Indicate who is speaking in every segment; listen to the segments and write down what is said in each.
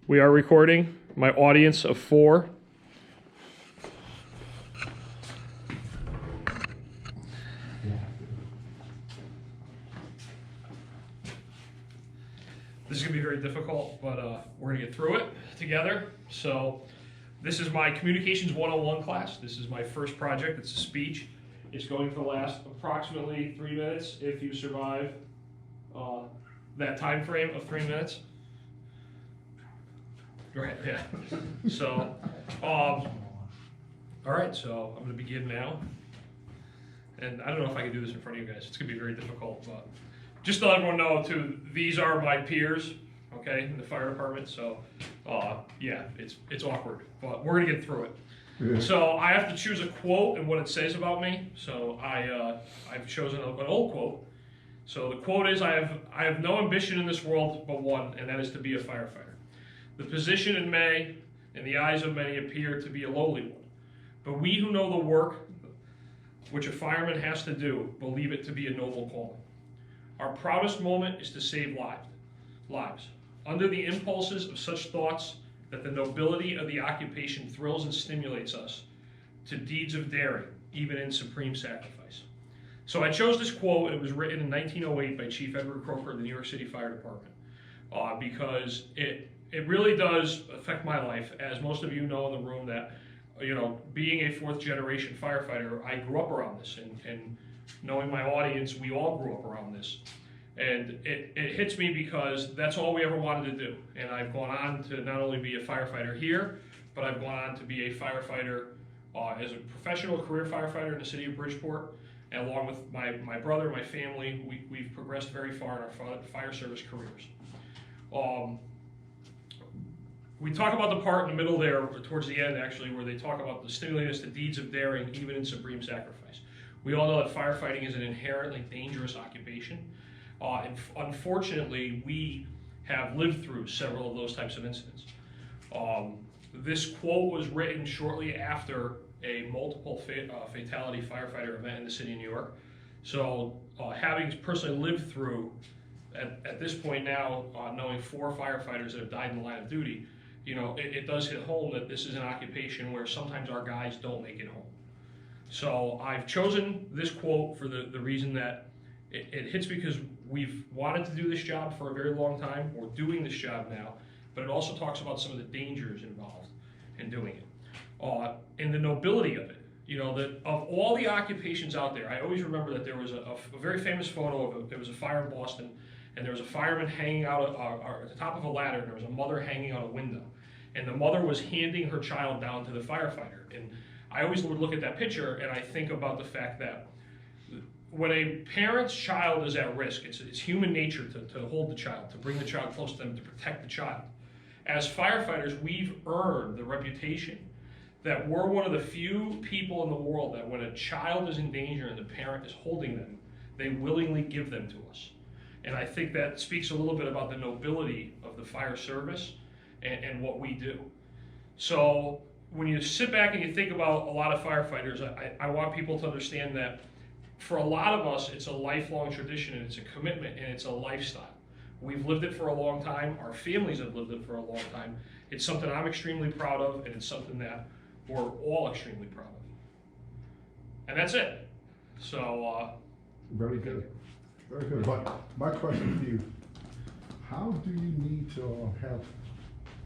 Speaker 1: We are recording. My audience of 4. This is going to be very difficult, but we're going to get through it together. So this is my Communications 101 class. This is my first project. It's a speech. It's going to last approximately 3 minutes if you survive that time frame of 3 minutes. Right, yeah. So, all right, so I'm going to begin now. And I don't know if I can do this in front of you guys. It's going to be very difficult, but just to let everyone know, too, these are my peers, okay, in the fire department. So, yeah, it's awkward, but we're going to get through it. Yeah. So I have to choose a quote and what it says about me. So I've chosen an old quote. So the quote is, I have no ambition in this world but one, and that is to be a firefighter. The position may, in the eyes of many, appear to be a lowly one. But we who know the work which a fireman has to do believe it to be a noble calling. Our proudest moment is to save lives. Under the impulses of such thoughts that the nobility of the occupation thrills and stimulates us to deeds of daring, even in supreme sacrifice. So I chose this quote. It was written in 1908 by Chief Edward Croker of the New York City Fire Department because it really does affect my life. As most of you know in the room that, you know, being a 4th generation firefighter, I grew up around this, and knowing my audience, we all grew up around this. And it hits me because that's all we ever wanted to do. And I've gone on to not only be a firefighter here, but I've gone on to be a firefighter as a professional career firefighter in the city of Bridgeport. And along with my brother, my family, we've progressed very far in our fire service careers. We talk about the part in the middle there, towards the end actually, where they talk about the stimulating us to deeds of daring, even in supreme sacrifice. We all know that firefighting is an inherently dangerous occupation. And unfortunately, we have lived through several of those types of incidents. This quote was written shortly after a multiple fatality firefighter event in the city of New York. So having personally lived through, at this point now, knowing 4 firefighters that have died in the line of duty, you know, it does hit home that this is an occupation where sometimes our guys don't make it home. So I've chosen this quote for the reason that it hits because we've wanted to do this job for a very long time. We're doing this job now, but it also talks about some of the dangers involved in doing it. And the nobility of it. You know, that of all the occupations out there, I always remember that there was a very famous photo of there was a fire in Boston, and there was a fireman hanging out at the top of a ladder, and there was a mother hanging out a window. And the mother was handing her child down to the firefighter. And I always would look at that picture and I think about the fact that when a parent's child is at risk, it's human nature to hold the child, to bring the child close to them, to protect the child. As firefighters, we've earned the reputation that we're one of the few people in the world that when a child is in danger and the parent is holding them, they willingly give them to us. And I think that speaks a little bit about the nobility of the fire service and what we do. So when you sit back and you think about a lot of firefighters, I want people to understand that for a lot of us, it's a lifelong tradition, and it's a commitment, and it's a lifestyle. We've lived it for a long time. Our families have lived it for a long time. It's something I'm extremely proud of, and it's something that we're all extremely proud of. And that's it. So,
Speaker 2: very good. Very good. But my question to you, how do you need to have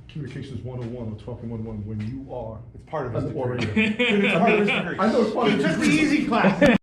Speaker 2: Communications 101 or Talking 101 when you are
Speaker 3: It's part of his
Speaker 2: an
Speaker 3: degree.
Speaker 2: orator?
Speaker 3: It's part of his degree.
Speaker 2: I know it's part of
Speaker 3: He
Speaker 2: his
Speaker 3: took the
Speaker 2: degree.
Speaker 3: easy class.